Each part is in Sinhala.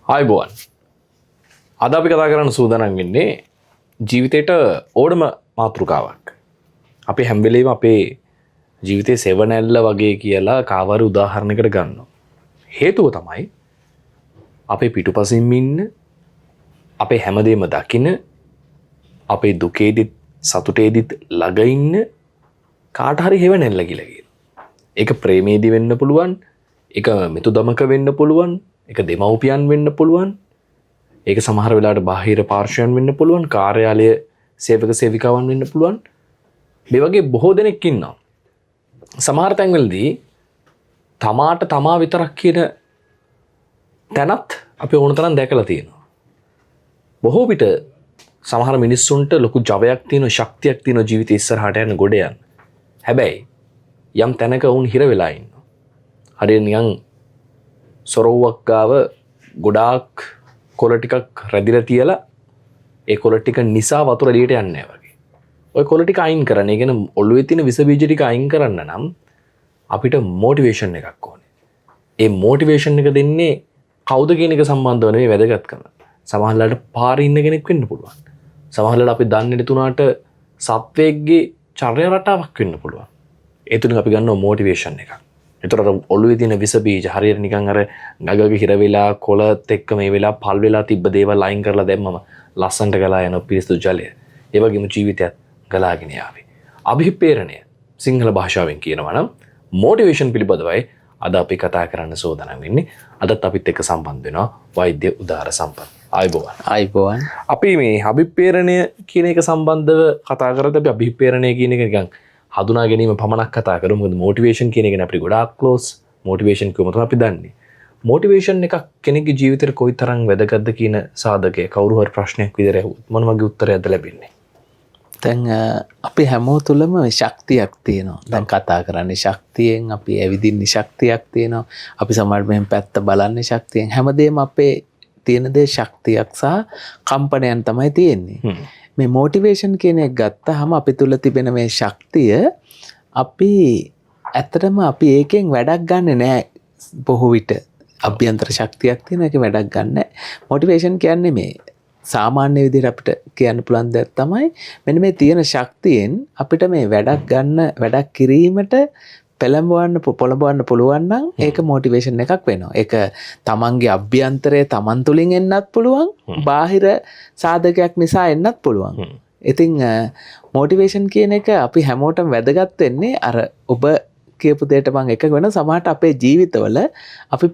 ආයුබෝවන්. අද අපි කතා කරන්න සූදානම් වෙන්නේ ජීවිතේට ඕනම මාතෘකාවක්. අපි හැම වෙලේම අපේ ජීවිතේ සෙවණැල්ල වගේ කියලා කාවරු උදාහරණයකට ගන්නවා. හේතුව තමයි අපේ පිටුපසින් ඉන්න, අපේ හැමදේම දකින, අපේ දුකේදිත් සතුටේදිත් ළඟ ඉන්න කාට හරි හේවණැල්ල කියලා කියන. ඒක ප්‍රේමේදී වෙන්න පුළුවන්, ඒක මෙතුදමක වෙන්න පුළුවන්, ඒක දෙමව්පියන් වෙන්න පුළුවන්, ඒක සමහර වෙලාවට බාහිර පාර්ශ්වයන් වෙන්න පුළුවන්, කාර්යාලය සේවක සේවිකාවන් වෙන්න පුළුවන්. මේ වගේ බොහෝ දෙනෙක් ඉන්නවා. සමහර තැන්වලදී තමාට තමා විතරක් කියන තැනත් අපි ඕන තරම් දැකලා තියෙනවා. බොහෝ විට සමහර මිනිස්සුන්ට ලොකු ජවයක් තියෙන, ශක්තියක් තියෙන ජීවිතය ඉස්සරහට යන ගොඩ යන. හැබැයි යම් තැනක වුන් හිර වෙලා ඉන්නවා. හරියට නිකන් සොරව්වක් ගාව ගොඩාක් කොළ ටිකක් රැදිලා තියලා ඒ කොළ ටික නිසා වතුර එළියට යන්නේ නැහැ වගේ. ওই කොළ ටික අයින් කරන්න, ඒ කියන්නේ ඔළුවේ තියෙන විස බීජ ටික අයින් කරන්න නම් අපිට මොටිවේෂන් එකක් ඕනේ. ඒ මොටිවේෂන් එක දෙන්නේ කවුද කියන එක සම්බන්ධව නෙවෙයි වැදගත්කම. සමහරවිට පාරේ ඉන්න කෙනෙක් වෙන්න පුළුවන්. සමහරවිට අපි දන්නේ නැතුණාට සත්වයේගේ චර්ය රටාවක් වෙන්න පුළුවන්. ඒ තුලින් අපි ගන්නවා මොටිවේෂන් එකක්. ඒතර ඔළුවේ තියෙන විස බීජ හරියට නිකන් අර ගගක හිර වෙලා කොළත් එක්ක මේ වෙලා පල් වෙලා තිබ්බ දේවල් අයින් කරලා දැම්මම ලස්සනට ගලා යන පිරිසිදු ජලය. ඒ වගේම ජීවිතයත් ගලාගෙන යාවේ. අභිප්‍රේරණය සිංහල භාෂාවෙන් කියනවා නම් මොටිවේෂන් පිළිබඳවයි අද අපි කතා කරන්න සෝදානම් වෙන්නේ. අදත් අපිත් එක්ක සම්බන්ධ වෙනවා වෛද්‍ය උදාර සම්පත්. ආයුබෝවන්. අපි මේ අභිප්‍රේරණය කියන එක සම්බන්ධව කතා කරද්දී අපි අභිප්‍රේරණය කියන එක නිකන් හඳුනා ගැනීම පමණක් කතා කරමු. මොකද මොටිවේෂන් කියන එක නේ අපිට ගොඩාක් ක්ලෝස්. මොටිවේෂන් කියවම තමයි අපි දන්නේ. මොටිවේෂන් එකක් කෙනෙක්ගේ ජීවිතේට කොයිතරම් වැදගත්ද කියන සාධකය කවුරු හරි ප්‍රශ්නයක් විදිහට ඇහුවොත් මොන වගේ උත්තරයක්ද ලැබෙන්නේ? දැන් අපි හැමෝ තුළම ශක්තියක් තියෙනවා. දැන් කතා කරන්නේ ශක්තියෙන්, අපි ඇවිදින්නේ ශක්තියක් තියෙනවා. අපි සමහරවිට මෙහෙම පැත්ත බලන්නේ ශක්තියෙන්. හැමදේම අපේ තියෙන දේ ශක්තියක් සහ කම්පනයන් තමයි තියෙන්නේ. මේ මොටිවේෂන් කියන එක ගත්තාම අපි තුල තිබෙන මේ ශක්තිය අපි ඇත්තටම අපි ඒකෙන් වැඩක් ගන්නෙ නෑ. බොහෝ විට අභ්‍යන්තර ශක්තියක් තියෙන එක වැඩක් ගන්න නෑ. මොටිවේෂන් කියන්නේ මේ සාමාන්‍ය විදිහට අපිට කියන්න පුළුවන් දෙයක් තමයි මෙන්න මේ තියෙන ශක්තියෙන් අපිට මේ වැඩක් කිරීමට පොළඹවන්න පුළුවන් නම් ඒක මොටිවේෂන් එකක් වෙනවා. ඒක තමන්ගේ අභ්‍යන්තරයේ තමන් තුළින් එන්නත් පුළුවන්, බාහිර සාධකයක් නිසා එන්නත් පුළුවන්. ඉතින් මොටිවේෂන් කියන එක අපි හැමෝටම වැදගත් වෙන්නේ අර ඔබ කියපු දෙයට මම එක වෙන සමහරට අපේ ජීවිතවල අපි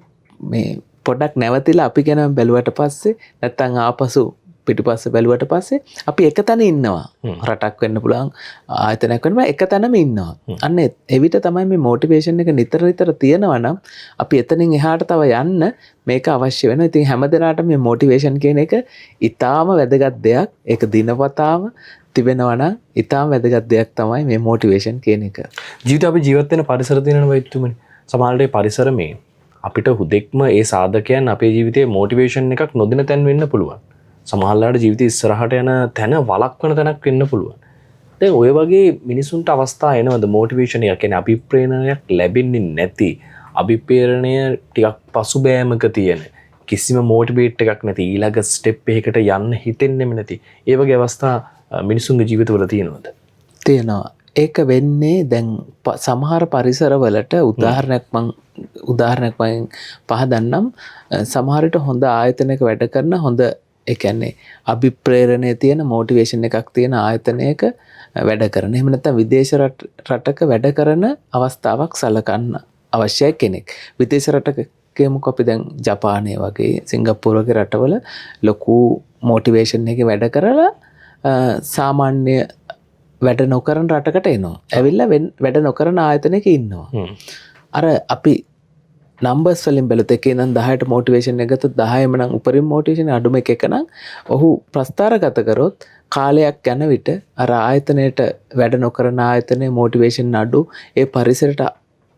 මේ පොඩක් නැවතිලා අපි ගැන බැලුවට පස්සේ නැත්තම් ආපසු පිටිපස්සේ බැලුවට පස්සේ අපි එක තැන ඉන්නවා. රටක් වෙන්න පුළුවන්, ආයතනයක් වෙන්න පුළුවන්, එක තැනම ඉන්නවා. අන්න එවිට තමයි මේ මොටිවේෂන් එක නිතර තියෙනවා නම් අපි එතනින් එහාට තව යන්න මේක අවශ්‍ය වෙනවා. ඉතින් හැමදෙනාටම මේ මොටිවේෂන් කියන එක ඊටාම වැදගත් දෙයක්. ඒක දිනපතාම තිබෙනවා නම් ඊටාම වැදගත් දෙයක් තමයි මේ මොටිවේෂන් කියන එක. අපි ජීවත් වෙන පරිසර තියෙනවා වෛද්‍යතුමනි. සමහරවිට පරිසරමේ අපිට හුදෙක්ම ඒ සාධකයන් අපේ ජීවිතයේ මොටිවේෂන් එකක් නොදෙන තැන් වෙන්න පුළුවන්. සමහරවිට ජීවිතය ඉස්සරහට යන තැන වළක්වන තැනක් වෙන්න පුළුවන්. දැන් ඔය වගේ මිනිසුන්ට අවස්ථා එනවද මොටිවේෂන් එක කියන්නේ අභිප්‍රේරණයක් ලැබෙන්නේ නැති, අභිප්‍රේරණය ටිකක් පසුබෑමක තියෙන, කිසිම මොටිවේට් එකක් නැති, ඊළඟ ස්ටෙප් එකකට යන්න හිතෙන්නෙම නැති ඒ වගේ අවස්ථා මිනිසුන්ගේ ජීවිතවල තියෙනවද? තියෙනවා. ඒක වෙන්නේ දැන් සමහර පරිසරවලට උදාහරණයක් මම පහදන්නම්. සමහරට හොඳ ආයතනයක වැඩ කරන හොඳ ඒ කියන්නේ අභිප්‍රේරණය තියෙන මොටිවේෂන් එකක් තියෙන ආයතනයක වැඩ කරන. එහෙම නැත්නම් විදේශ රටක වැඩ කරන අවස්ථාවක් සලකන්න අවශ්‍යයි කෙනෙක්. විදේශ රටක කියමුකෝ අපි දැන් ජපානය වගේ, සිංගප්පූරු වගේ රටවල ලොකු මොටිවේෂන් එකේ වැඩ කරලා සාමාන්‍ය වැඩ නොකරන රටකට එනවා. ඇවිල්ලා වැඩ නොකරන ආයතනයක ඉන්නවා. අර අපි නම්බර්ස් වලින් බැලුවොත් එකේ නම් 10ට මොටිවේෂන් එක ගත්තොත් 10ම නම් උපරිම මොටිවේෂන් අඩුම එක නම් ඔහු ප්‍රස්ථාරගත කරොත් කාලයක් යන විට අර ආයතනයේට වැඩ නොකරන ආයතනයේ මොටිවේෂන් අඩු, ඒ පරිසරයට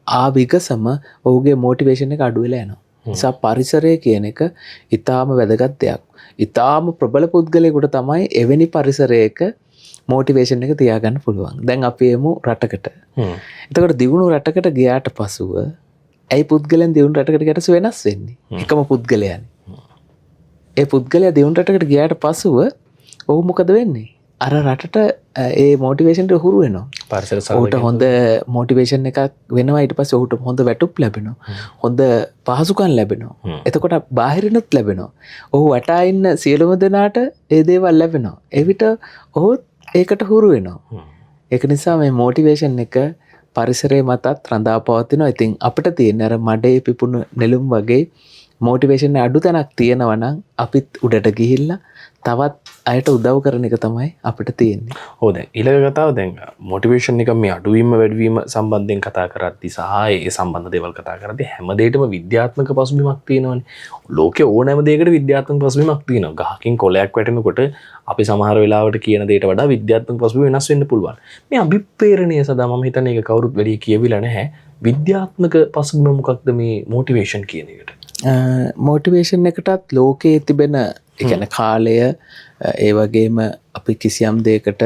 ආවිගසම ඔහුගේ මොටිවේෂන් එක අඩු වෙලා යනවා. නිසා පරිසරය කියන එක ඊටාම වැදගත් දෙයක්. ඊටාම ප්‍රබල පුද්ගලයෙකුට තමයි එවැනි පරිසරයක මොටිවේෂන් එක තියාගන්න පුළුවන්. දැන් අපි එමු රටකට. එතකොට දියුණු රටකට ගියාට පසුව ඇයි පුද්ගලයන් දියුණු රටකට ගැටස වෙනස් වෙන්නේ? එකම පුද්ගලයන්. ඒ පුද්ගලයා දෙවුන් රටකට ගියාට පසුව ඔහු මොකද වෙන්නේ? අර රටට ඒ මොටිවේෂන්ට හුරු වෙනවා. පරිසර ඔහුට හොඳ මොටිවේෂන් එකක් වෙනවා. ඊට පස්සේ ඔහුට හොඳ වැටුප් ලැබෙනවා. හොඳ පහසුකම් ලැබෙනවා. එතකොට බාහිරිනුත් ලැබෙනවා. ඔහු වටා ඉන්න සියලුම දෙනාට ඒ දේවල් ලැබෙනවා. එවිට ඔහු ඒකට හුරු වෙනවා. ඒක නිසා මේ මොටිවේෂන් එක පරිසරයේ මතත් රඳා පවතිනවා. ඉතින් අපිට තියෙන අර මඩේ පිපුණු නෙළුම් වගේ මොටිවේෂන් අඩු තැනක් තියෙනවා නම් අපිත් උඩට ගිහිල්ලා තවත් අයට උදව් කරන එක තමයි අපිට තියෙන්නේ. ඔව් දැන් ඊළඟ කතාව දැන් මොටිවේෂන් එක මේ අඩුවීම වැඩිවීම සම්බන්ධයෙන් කතා කරද්දී සහ ඒ සම්බන්ධ දේවල් කතා කරද්දී හැම දෙයකම විද්‍යාත්මක පසුබිමක් තියෙනවානේ. ලෝකේ ඕනෑම දෙයකට විද්‍යාත්මක පසුබිමක් තියෙනවා. ගහකින් කොළයක් වැටෙනකොට අපි සමහර වෙලාවට කියන දේට වඩා විද්‍යාත්මක පසුබිම වෙනස් වෙන්න පුළුවන්. මේ අභිප්‍රේරණය සදා මම හිතන්නේ ඒක කවුරුත් වැඩි කියවිලා නැහැ. විද්‍යාත්මක පසුබිම මොකක්ද මේ මොටිවේෂන් කියන එකට? මොටිවේෂන් එකටත් ලෝකයේ තිබෙන එකන කාලය ඒ වගේම අපි කිසියම් දෙයකට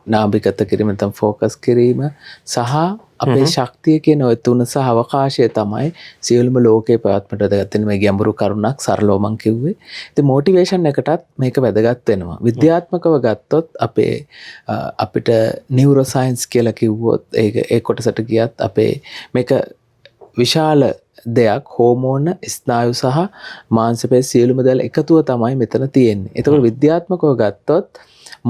නාභිගත කිරීම නැත්නම් ෆෝකස් කිරීම සහ අපේ ශක්තිය කියන ඔය තුන සහ අවකාශය තමයි සියලුම ලෝකේ පැවැත්මට වැදගත් මේ ගැඹුරු කරුණක් සරලව මම කිව්වේ. ඉතින් මොටිවේෂන් එකටත් මේක වැදගත් වෙනවා. විද්‍යාත්මකව ගත්තොත් අපිට නියුරෝ සයන්ස් කියලා කිව්වොත් ඒ කොටසට ගියත් අපේ මේක විශාල දෙයක් හෝමෝන ස්නායු සහ මාංශපේශි සියලුම දේවල් එකතුව තමයි මෙතන තියෙන්නේ. ඒතකොට විද්‍යාත්මකව ගත්තොත්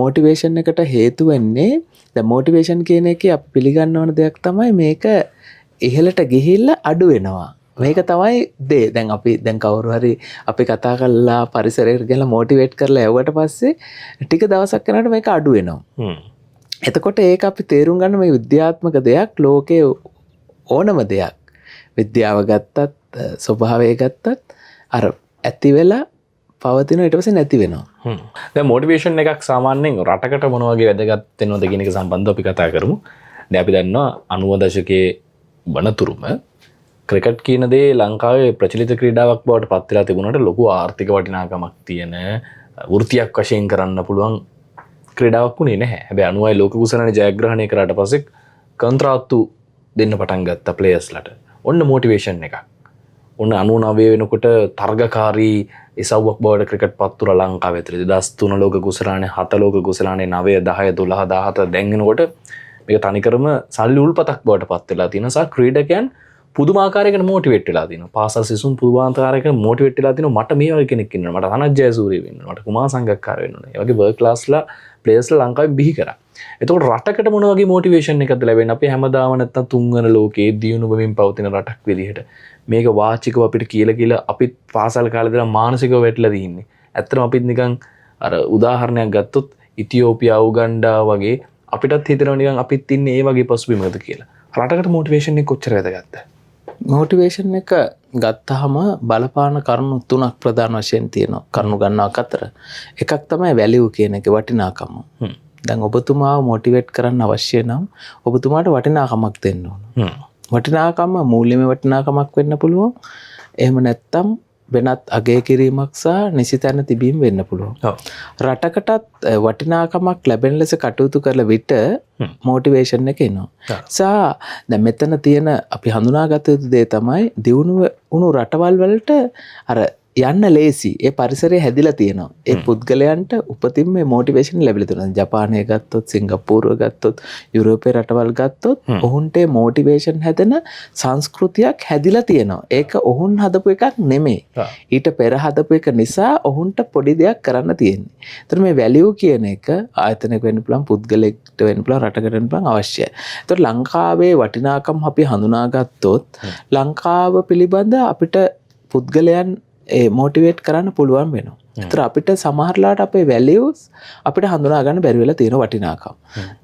මොටිවේෂන් එකට හේතු වෙන්නේ දැන් මොටිවේෂන් කියන එකේ අපි පිළිගන්න ඕන දෙයක් තමයි මේක ඉහළට ගිහිල්ලා අඩු වෙනවා. මේක තමයි දේ. දැන් අපි දැන් කවුරු හරි අපි කතා කරලා පරිසරයට ගිහලා මොටිවේට් කරලා යවුවට පස්සේ ටික දවසක් යනකොට මේක අඩු වෙනවා. එතකොට ඒක අපි තේරුම් ගන්න මේ විද්‍යාත්මක දෙයක් ලෝකේ ඕනම දෙයක් විද්‍යාව ගත්තත් ස්වභාවය ගත්තත් අර ඇති වෙලා පවතින ඊට පස්සේ නැති වෙනවා. දැන් මොටිවේෂන් එකක් සාමාන්‍යයෙන් රටකට මොන වගේ වැදගත් වෙනවද කියන එක සම්බන්ධව අපි කතා කරමු. දැන් අපි දන්නවා 90 දශකයේ වනතුරුම ක්‍රිකට් කියන දේ ලංකාවේ ප්‍රචලිත ක්‍රීඩාවක් බවට පත් වෙලා තිබුණාට ලොකු ආර්ථික වටිනාකමක් තියෙන වෘත්තියක් වශයෙන් කරන්න පුළුවන් ක්‍රීඩාවක් වුණේ නැහැ. හැබැයි 90යි ලෝක කුසලනේ ජයග්‍රහණය කරාට පස්සේ කන්ත්‍රාත්තු දෙන්න පටන් ගත්තා ප්ලේයර්ස්ලට. ඔන්න මොටිවේෂන් එකක්. ඔන්න 99 වෙනකොට තරගකාරී ඉසව්වක් බවට ක්‍රිකට් පත්තුර ලංකාවේ 2003 ලෝක කුසලානේ 7 ලෝක කුසලානේ 9 10 12 17 දැන් එනකොට මේක තනිකරම සල්ලි උල්පතක් බවට පත් වෙලා තියෙනවා. සහ ක්‍රීඩකයන් පුදුමාකාරයකට මොටිවේට් වෙලා තියෙනවා. පාසල් සිසුන් පුදුමාකාරයකට මොටිවේට් වෙලා තියෙනවා. මට මේ වගේ කෙනෙක් ඉන්නවා. මට අනත් ජයසූරිය වෙන්න ඕන. මට කුමාර සංගක්කාර වෙන්න ඕන. ඒ වගේ වර්ල්ඩ් ක්ලාස්ලා ප්ලේයර්ස්ලා ලංකාවේ බිහි කරා. එතකොට රටකට මොන වගේ මොටිවේෂන් එකක්ද ලැබෙන්නේ? අපි හැමදාම නැත්තම් තුන්වන ලෝකයේ දියුණු වෙමින් පවතින රටක් විදිහට මේක වාචිකව අපිට කියලා අපිත් පාසල් කාලේ ඉඳලා මානසිකව වැටලා තින්නේ. ඇත්තටම අපිත් නිකන් අර උදාහරණයක් ගත්තොත් ඉතියෝපියා උගන්ඩා වගේ අපිටත් හිතෙනවා නිකන් අපිත් ඉන්නේ ඒ වගේ පසුබිමකද කියලා. රටකට මොටිවේෂන් එක කොච්චර වැදගත්ද? මොටිවේෂන් එක ගත්තාම බලපාන කරුණු තුනක් ප්‍රධාන වශයෙන් තියෙනවා. කරුණු ගන්නවක් අතර එකක් තමයි වැලියු කියන එක වටිනාකම. දැන් ඔබතුමාව මොටිවේට් කරන්න අවශ්‍ය නම් ඔබතුමාට වටිනාකමක් දෙන්න ඕන. වටිනාකම මූල්‍යමය වටිනාකමක් වෙන්න පුළුවන්. එහෙම නැත්නම් වෙනත් අගය කිරීමක් සහ නිසිතැන තිබීම වෙන්න පුළුවන්. රටකටත් වටිනාකමක් ලැබෙන ලෙස කටයුතු කරන විට මොටිවේෂන් එක එනවා. සහ දැන් මෙතන තියෙන අපි හඳුනාගත යුතු දේ තමයි දියුණු වුණු රටවල් වලට අර යන්න ලේසි. ඒ පරිසරය හැදිලා තියෙනවා. ඒ පුද්ගලයන්ට උපතින් මේ මොටිවේෂන් ලැබිලා තියෙනවා. ජපානය ගත්තොත්, සිංගප්පූරුව ගත්තොත්, යුරෝපේ රටවල් ගත්තොත් ඔවුන්ට මොටිවේෂන් හැදෙන සංස්කෘතියක් හැදිලා තියෙනවා. ඒක ඔවුන් හදපු එකක් නෙමෙයි. ඊට පෙර හදපු එක නිසා ඔවුන්ට පොඩි දෙයක් කරන්න තියෙන්නේ. ඒතර මේ වැලියු කියන එක ආයතනයක වෙන්න පුළුවන්, පුද්ගලෙක්ට වෙන්න පුළුවන්, රටකට වෙන්න පුළුවන් අවශ්‍යයි. ඒතර ලංකාවේ වටිනාකම් අපි හඳුනාගත්තොත් ලංකාව පිළිබඳ අපිට පුද්ගලයන් ඒ මොටිවේට් කරන්න පුළුවන් වෙනවා. ඒතර අපිට සමහරලාට අපේ වැලියුස් අපිට හඳුනා ගන්න බැරි වෙලා තියෙන වටිනාකම්.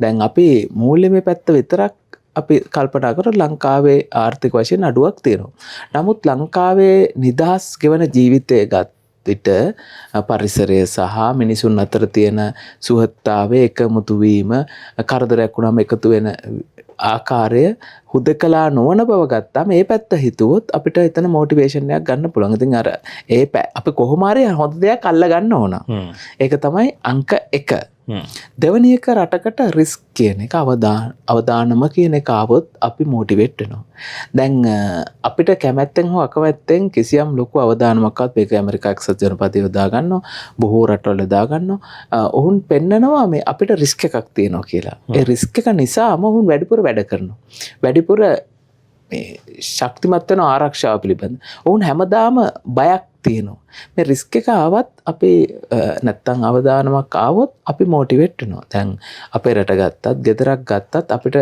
දැන් අපි මූල්‍යමය පැත්ත විතරක් අපි කල්පනා කරොත් ලංකාවේ ආර්ථික වශයෙන් අඩුවක් තියෙනවා. නමුත් ලංකාවේ නිදහස් ගෙවන ජීවිතය ගත් විට පරිසරය සහ මිනිසුන් අතර තියෙන සුහදතාවය, එකමුතු වීම, කරදරයක් වුණාම එකතු වෙන ආකාරය හුදකලා නොවන බව ගත්තාම මේ පැත්ත හිතුවොත් අපිට එතන මොටිවේෂන් එකක් ගන්න පුළුවන්. ඉතින් අර අපි කොහොම හරි හොඳ දෙයක් අල්ල ගන්න ඕන. ඒක තමයි අංක 1. දෙවැනි එක රටකට රිස්ක් කියන එක අවදානම කියන එක ආවොත් අපි මොටිවේට් වෙනවා. දැන් අපිට කැමැත්තෙන් හෝ අකමැත්තෙන් කිසියම් ලොකු අවදානමක්වත් මේක ඇමරිකා එක්සත් ජනපදයේ යොදා ගන්නවා, බොහෝ රටවල යොදා ගන්නවා. ඔවුන් පෙන්නනවා මේ අපිට රිස්ක් එකක් තියෙනවා කියලා. ඒ රිස්ක් එක නිසාම ඔවුන් වැඩිපුර වැඩ කරනවා. වැඩිපුර මේ ශක්තිමත් වෙන ආරක්ෂාව පිළිබඳ ඔවුන් හැමදාම බයක් තියෙනවා. මේ රිස්ක් එක ආවත් අපි නැත්තම් අවදානමක් ආවොත් අපි මොටිවේට් වෙනවා. දැන් අපේ රට ගත්තත්, ගෙදරක් ගත්තත් අපිට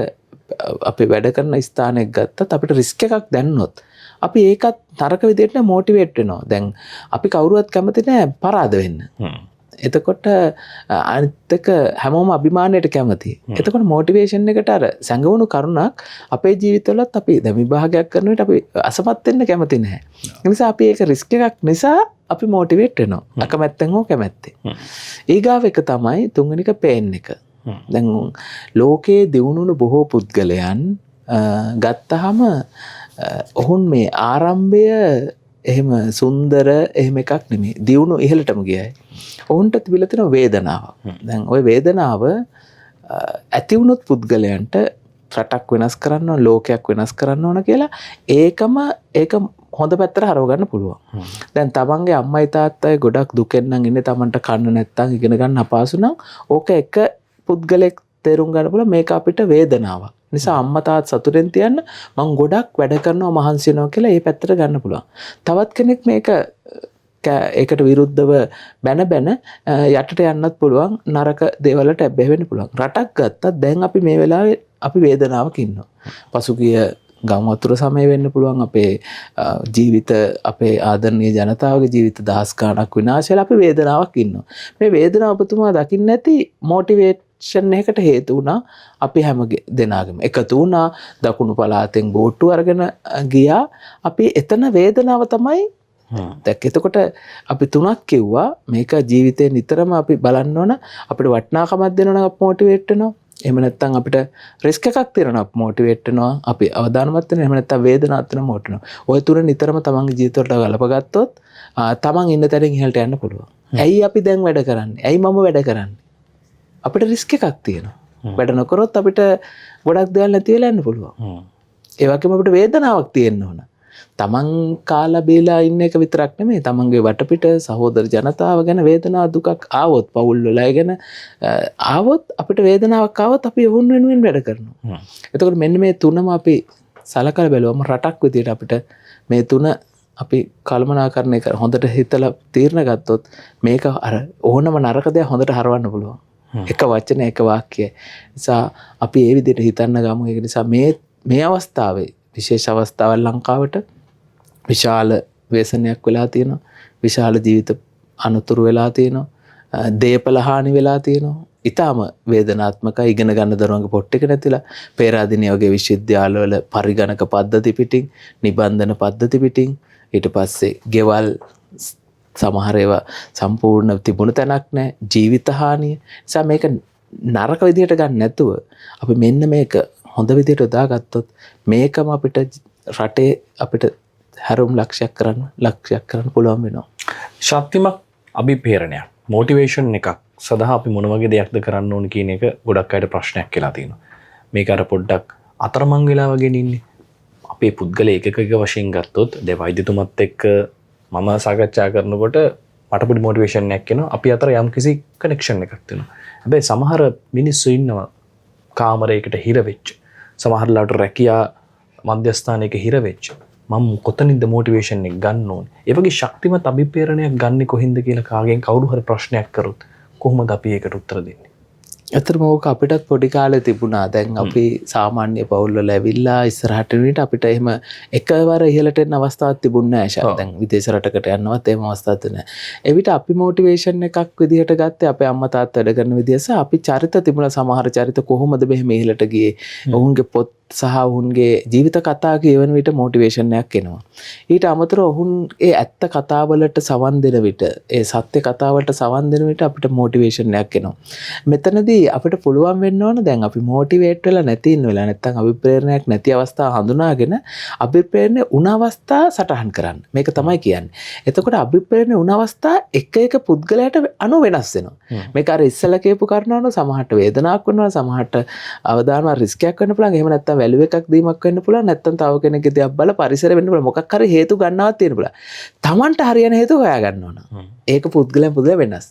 අපි වැඩ කරන ස්ථානයක් ගත්තත් අපිට රිස්ක් එකක් දැන්නොත් අපි ඒකත් තරක විදිහට මොටිවේට් වෙනවා. දැන් අපි කවුරුවත් කැමති නැහැ පරාද වෙන්න. එතකොට අනිත් එක හැමෝම අභිමානයට කැමතියි. එතකොට මොටිවේෂන් එකට අර සැඟවුණු කරුණක් අපේ ජීවිතවලත් අපි දැන් විභාගයක් කරන විට අපි අසමත් වෙන්න කැමති නැහැ. ඒ නිසා අපි ඒක රිස්ක් එකක් නිසා අපි මොටිවේට් වෙනවා. අකමැත්තෙන් හෝ කැමැත්තෙන්. ඊගාව එක තමයි තුන්වෙනි එක පේන් එක. දැන් ලෝකයේ දියුණුණු බොහෝ පුද්ගලයන් ගත්තහම ඔවුන් මේ ආරම්භය එහෙම සුන්දර එහෙම එකක් නෙමෙයි. දියුණු ඉහළටම ගියයි. ඔවුන්ට තිබිලා තියෙන වේදනාවක්. දැන් ওই වේදනාව ඇති වුණොත් පුද්ගලයන්ට රටක් වෙනස් කරන්න ඕන, ලෝකයක් වෙනස් කරන්න ඕන කියලා ඒක හොඳ පැත්තට හරව ගන්න පුළුවන්. දැන් තමන්ගේ අම්මයි තාත්තයි ගොඩක් දුකෙන් නම් ඉන්නේ, තමන්ට කන්න නැත්තම් ඉගෙන ගන්න අපහසු නම් ඕක එක පුද්ගලෙක් තේරුම් ගන්න පුළුවන් මේක අපිට වේදනාවක්. නිසා අම්මා තාත්තා සතුටෙන් තියන්න මං ගොඩක් වැඩ කරනවා මහන්සි වෙනවා කියලා ඒ පැත්තට ගන්න පුළුවන්. තවත් කෙනෙක් මේක ඒකට විරුද්ධව බැන යටට යන්නත් පුළුවන්, නරක දේවල්ට ඇබ්බැහි වෙන්න පුළුවන්. රටක් ගත්තත් දැන් අපි මේ වෙලාවේ අපි වේදනාවක ඉන්නවා. පසුගිය ගම් වතුර සමය වෙන්න පුළුවන්, අපේ ජීවිත අපේ ආදරණීය ජනතාවගේ ජීවිත දහස් ගණක් විනාශ වෙලා අපි වේදනාවක් ඉන්නවා. මේ වේදනාව ඔබතුමා දකින්න නැති මොටිවේෂන් එකකට හේතු වුණා අපි හැම දෙනාගේම. එකතු වුණා, දකුණු පළාතෙන් බෝට්ටු අරගෙන ගියා. අපි එතන වේදනාව තමයි දැක්. එතකොට අපි තුනක් කිව්වා මේක ජීවිතේ නිතරම අපි බලන්න ඕන. අපිට වටිනාකමක් දෙනවා නම් අපි මොටිවේට් වෙනවා. එහෙම නැත්නම් අපිට රිස්ක් එකක් තියෙනවා අපි මොටිවේට් වෙනවා. අපි අවදානමත් වෙනවා. එහෙම නැත්නම් වේදනාවක් වෙනවා මොටිවේට් වෙනවා. ඔය තුන නිතරම තමන්ගේ ජීවිතවලට ගලපගත්තොත් තමන් ඉන්න තැනින් ඉහළට යන්න පුළුවන්. ඇයි අපි දැන් වැඩ කරන්නේ? ඇයි මම වැඩ කරන්නේ? අපිට රිස්ක් එකක් තියෙනවා. වැඩ නොකරොත් අපිට ගොඩක් දේවල් නැති වෙලා යන්න පුළුවන්. ඒ වගේම අපිට වේදනාවක් තියෙන්න ඕන. තමන් කාලා බීලා ඉන්න එක විතරක් නෙමෙයි, තමන්ගේ වටපිට සහෝදර ජනතාව ගැන වේදනාවක් දුකක් ආවොත්, පවුල් වල අය ගැන ආවොත් අපිට වේදනාවක් ආවොත් අපි ඔවුන් වෙනුවෙන් වැඩ කරනවා. එතකොට මෙන්න මේ තුනම අපි සලකලා බැලුවම රටක් විදියට අපිට මේ තුන අපි කළමනාකරණය කර හොඳට හිතලා තීරණ ගත්තොත් මේක අර ඕනම නරක දෙයක් හොඳට හරවන්න පුළුවන්. එක වචන එක වාක්‍යය. නිසා අපි ඒ විදිහට හිතන්න ගමු. ඒක නිසා මේ අවස්ථාවේ විශේෂ අවස්ථාවක් ලංකාවට විශාල ව්‍යසනයක් වෙලා තියෙනවා. විශාල ජීවිත අනතුරු වෙලා තියෙනවා. දේපල හානි වෙලා තියෙනවා. ඊටාම වේදනාත්මකයි. ඉගෙන ගන්න දරුවන්ගේ පොට් එක නැතිලා, පේරාදෙණිය වගේ විශ්වවිද්‍යාලවල පරිගණක පද්ධති පිටින්, නිබන්ධන පද්ධති පිටින්, ඊට පස්සේ ගෙවල් සමහර ඒවා සම්පූර්ණ තිබුණ තැනක් නැහැ. ජීවිත හානිය. නිසා මේක නරක විදිහට ගන්න නැතුව අපි මෙන්න මේක හොඳ විදිහට දාගත්තොත් මේකම අපිට රටේ අපිට හැරුම් ලක්ෂයක් කරන්න පුළුවන් වෙනවා. ශක්තිමත් අභිපේරණයක්, මොටිවේෂන් එකක් සඳහා අපි මොන වගේ දෙයක්ද කරන්න ඕන කියන එක ගොඩක් අයට ප්‍රශ්නයක් කියලා තියෙනවා. මේක අර පොඩ්ඩක් අතරමං වෙලා වගේ ඉන්නේ. අපේ පුද්ගල ඒකක වශයෙන් ගත්තොත් දැන් වෛද්‍යතුමත් එක්ක මම සාකච්ඡා කරනකොට මට පොඩි මොටිවේෂන් එකක් එනවා. අපි අතර යම්කිසි කනෙක්ෂන් එකක් තියෙනවා. හැබැයි සමහර මිනිස්සු ඉන්නවා කාමරයකට හිර වෙච්ච, සමහරලාට රැකියා මධ්‍යස්ථානයක හිර වෙච්ච. මම කොතනින්ද මොටිවේෂන් එක ගන්න ඕනේ? ඒ වගේ ශක්තිමත් අභිප්‍රේරණයක් ගන්න කොහින්ද කියලා කාගෙන් කවුරු හරි ප්‍රශ්නයක් කරොත් කොහොමද අපි ඒකට උත්තර දෙන්නේ? ඇත්තටම ඕක අපිටත් පොඩි කාලේ තිබුණා. දැන් අපි සාමාන්‍ය පවුල් වල ඇවිල්ලා ඉස්සරහට වෙනවිට අපිට එහෙම එකවර ඉහළට එන්න අවස්ථාවක් තිබුණේ නැහැ. ෂා දැන් විදේශ රටකට යන්නවත් එහෙම අවස්ථාවක් නැහැ. එවිට අපි මොටිවේෂන් එකක් විදිහට ගත්තේ අපේ අම්මා තාත්තා වැඩ කරන විදිහස. අපි චරිත තිබුණා, සමහර චරිත කොහොමද මෙහෙම ඉහළට ගියේ? ඔවුන්ගේ පොත් සහ ඔවුන්ගේ ජීවිත කතා කියවන විට මොටිවේෂන් එකක් එනවා. ඊට අමතරව ඔවුන් ඒ ඇත්ත කතාවලට සවන් දෙන විට ඒ සත්‍ය කතාවලට සවන් දෙන විට අපිට මොටිවේෂන් එකක් එනවා. මෙතනදී අපිට පුළුවන් වෙන්න ඕන දැන් අපි මොටිවේට් වෙලා නැති ඉන්න වෙලා නැත්තම් අභිප්‍රේරණයක් නැති අවස්ථා හඳුනාගෙන අභිප්‍රේරණය උන අවස්ථා සටහන් කරන්න. මේක තමයි කියන්නේ. එතකොට අභිප්‍රේරණය උන අවස්ථා එක එක පුද්ගලයාට අනු වෙනස් වෙනවා. මේක අර ඉස්සලා කියපු කාරණාවන සමහරට වේදනාවක් වෙනවා සමහරට අවදානම රිස්කයක් වෙන්න පුළුවන්. එහෙම නැත්තම් වැලියු එකක් දීමක් වෙන්න පුළුවන්. නැත්තම් තව කෙනෙක්ගේ දෙයක් බල පරිසරය වෙන්න පුළුවන්. මොකක් හරි හේතු ගන්නවක් තියෙන්න පුළුවන්. Tamanට හරියන හේතුව හොයා ගන්න ඕන. ඒක පුද්ගලයන් පුද්ගලයන් වෙනස්.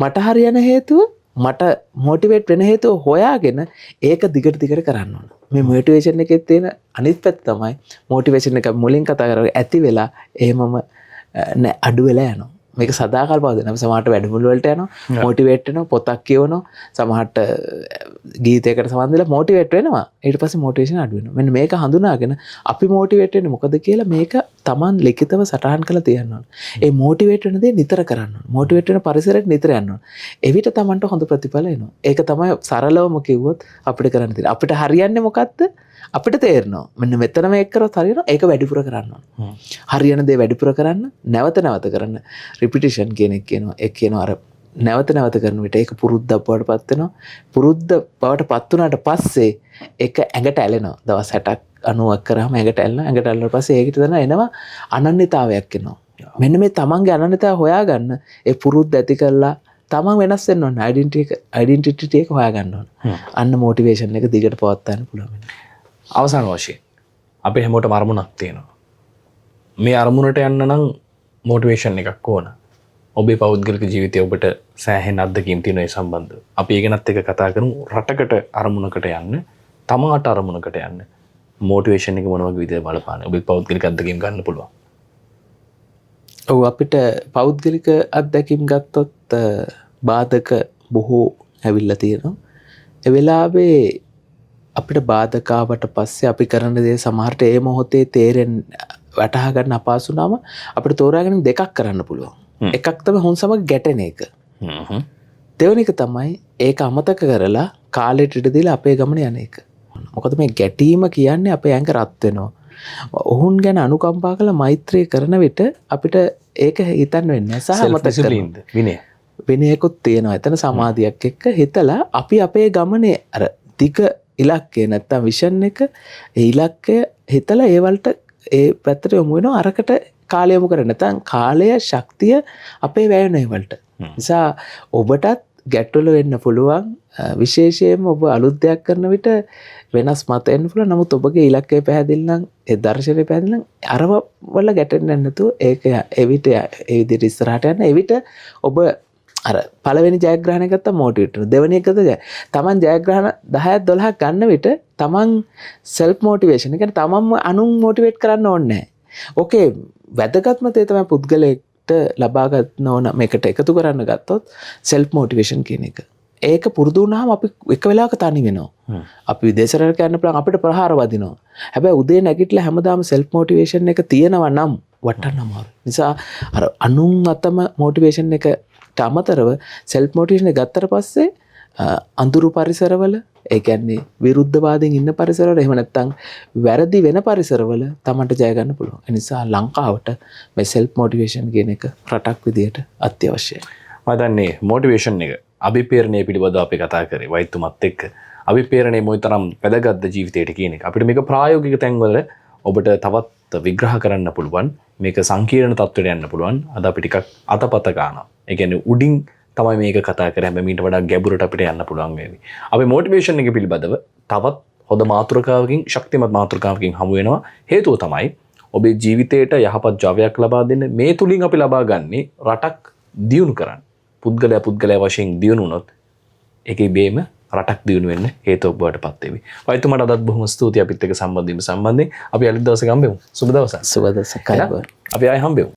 මට හරියන හේතුව මට මොටිවේට් වෙන හේතුව හොයාගෙන ඒක දිගට කරන්න ඕන. මේ මොටිවේෂන් එකේ තියෙන අනිත් පැත්ත තමයි මොටිවේෂන් එක මුලින් කතා කරලා ඇති වෙලා එහෙමම අඩු වෙලා යනවා. මේක සදාකාල පවතින. අපි සමහරට වැඩමුළු වලට යනවා, මොටිවේට් වෙනවා, පොතක් කියවනවා, සමහරට ගීතයකට සම්බන්ධ වෙලා මොටිවේට් වෙනවා. ඊට පස්සේ මොටිවේෂන් අඩු වෙනවා. මෙන්න මේක හඳුනාගෙන අපි මොටිවේට් වෙන්නේ මොකද කියලා මේක Taman ලිඛිතව සටහන් කරලා තියන්න ඕන. ඒ මොටිවේට් වෙන දේ නිතර කරන්න ඕන. මොටිවේට් වෙන පරිසරයට නිතර යන්න ඕන. එවිට Tamanට හොඳ ප්‍රතිඵල එනවා. ඒක තමයි සරලවම කිව්වොත් අපිට කරන්න තියෙන්නේ. අපිට හරියන්නේ මොකද්ද? අපිට තේරෙනවා. මෙන්න මෙතන මේක කරොත් හරියනවා. ඒක වැඩිපුර කරන්න ඕන. හරියන දේ වැඩිපුර කරන්න, නැවත කරන්න. රිපිටිෂන් කියන එක කියනවා. ඒ කියනවා අර නැවත කරන විට ඒක පුරුද්දක් බවට පත් වෙනවා. පුරුද්ද බවට පත් වුණාට පස්සේ ඒක ඇඟට ඇලෙනවා. දවස් 60ක් 90ක් කරාම ඇඟට ඇලෙනවා. ඇඟට ඇලුණාට පස්සේ ඒකට තමයි එනවා අනන්‍යතාවයක් එනවා. මෙන්න මේ තමන්ගේ අනන්‍යතාව හොයාගන්න ඒ පුරුද්ද ඇති කරලා තමන් වෙනස් වෙන්න ඕන. ඩෙන්ටිටි එක හොයාගන්න ඕන. අන්න මොටිවේෂන් එක දිගට පවත්වා ගන්න පුළුවන්. අවසාන වශයෙන් අපි හැමෝටම අරමුණක් තියෙනවා. මේ අරමුණට යන්න නම් මොටිවේෂන් එකක් ඕන. ඔබේ පෞද්ගලික ජීවිතයේ ඔබට සෑහෙන අත්දැකීම් තියෙන ඒ සම්බන්ධව. අපි ඒ ගැනත් එක කතා කරමු. රටකට අරමුණකට යන්න, තමාට අරමුණකට යන්න මොටිවේෂන් එක මොන වගේ විදිහට බලපාන ඔබේ පෞද්ගලික අත්දැකීම් ගන්න පුළුවන්. ඔව් අපිට පෞද්ගලික අත්දැකීම් ගත්තොත් බාධක බොහෝ ඇවිල්ලා තියෙනවා. ඒ වෙලාවේ අපිට බාධකාවට පස්සේ අපි කරන දේ සමහරට ඒ මොහොතේ වටහා ගන්න අපහසු නම් අපිට තෝරාගෙන දෙකක් කරන්න පුළුවන්. එකක් තමයි හොන් සමග ගැටෙන එක. දෙවෙනි එක තමයි ඒක අමතක කරලා කාලෙට ඉඩ දීලා අපේ ගමන යන එක. මොකද මේ ගැටීම කියන්නේ අපේ ඇඟ රත් වෙනවා. ඔවුන් ගැන අනුකම්පා කරලා මෛත්‍රී කරන විට අපිට ඒක හිතන්න වෙන්නේ නැහැ. සහ අමතක කරනවා. විනයකුත් තියෙනවා. එතන සමාධියක් එක්ක හිතලා අපි අපේ ගමනේ අර දිග ඉලක්කය නැත්තම් විෂන් එක ඒ ඉලක්කය හිතලා ඒ වලට ඒ පැත්තට යොමු වෙනවා. අරකට කාලය යොමු කරන්නේ නැත්නම් කාලය ශක්තිය අපේ වැය වෙන ඒවලට. නිසා ඔබටත් ගැටවල වෙන්න පුළුවන්. විශේෂයෙන්ම ඔබ අලුත් දෙයක් කරන විට වෙනස් මත එන්න පුළුවන්. නමුත් ඔබගේ ඉලක්කය පැහැදිලි නම් ඒ දර්ශනය පැහැදිලි නම් අරව වල ගැටෙන්නේ නැතුව ඒක එවිට ඒ විදිහට ඉස්සරහට යන්න. එවිට ඔබ අර පළවෙනි ජයග්‍රහණය ගත්තා මොටිවේට් වෙනවා. දෙවෙනි එක ගත්තා තමන් ජයග්‍රහණ 10ක් 12ක් ගන්න විට තමන් self motivation කියන්නේ තමන්ම අනුන් මොටිවේට් කරන්න ඕනේ නැහැ. ඕකේ වැදගත්ම දේ තමයි පුද්ගලයෙක්ට ලබා ගන්න ඕන මේකට එකතු කරන්න ගත්තොත් self motivation කියන එක. ඒක පුරුදු වුණාම අපි එක වෙලාවක තනි වෙනවා. අපි විදේශ රටක යන්න පුළුවන් අපිට ප්‍රහාර වදිනවා. හැබැයි උදේ නැගිටලා හැමදාම self motivation එක තියෙනවා නම් වටන්න අමාරුයි. නිසා අර අනුන් අතම motivation එක අමතරව self motivation එක ගත්තට පස්සේ අඳුරු පරිසරවල ඒ කියන්නේ විරුද්ධවාදයෙන් ඉන්න පරිසරවල එහෙම නැත්නම් වැරදි වෙන පරිසරවල තමන්ට ජය ගන්න පුළුවන්. ඒ නිසා ලංකාවට මේ self motivation කියන එක රටක් විදියට අත්‍යවශ්‍යයි. මම දන්නේ මොටිවේෂන් එක අභිප්‍රේරණය පිළිබඳව අපි කතා කරේ වෛද්‍යතුමත් එක්ක. අභිප්‍රේරණය මොයිතරම් වැදගත්ද ජීවිතයට කියන එක. අපිට මේක ප්‍රායෝගික තැන්වල ඔබට තවත් විග්‍රහ කරන්න පුළුවන්. මේක සංකීර්ණ තත්ත්වයට යන්න පුළුවන්. අද අපි ටිකක් අතපත ගන්නවා. ඒ කියන්නේ උඩින් තමයි මේක කතා කරන්නේ. හැබැයි මීට වඩා ගැඹුරට අපිට යන්න පුළුවන් වේවි. අපි මොටිවේෂන් එක පිළිබඳව තවත් හොඳ මාතෘකාවකින් ශක්තිමත් මාතෘකාවකින් හමු වෙනවා. හේතුව තමයි ඔබේ ජීවිතයට යහපත් ජවයක් ලබා දෙන්න මේ තුලින් අපි ලබා ගන්නේ රටක් දියුණු කරන්න. පුද්ගලයා වශයෙන් දියුණු වුණොත් ඒකේ බේම රටක් දියුණු වෙන්න හේතුවක් බවට පත් වෙවි. වෛද්‍යතුමාට අදත් බොහොම ස්තුතියි අපිත් එක්ක සම්බන්ධ වීම සම්බන්ධයෙන්. අපි අලුත් දවසක හම්බෙමු. සුබ දවසක්. සුබ දවසක්. අපි ආයෙ හම්බෙමු.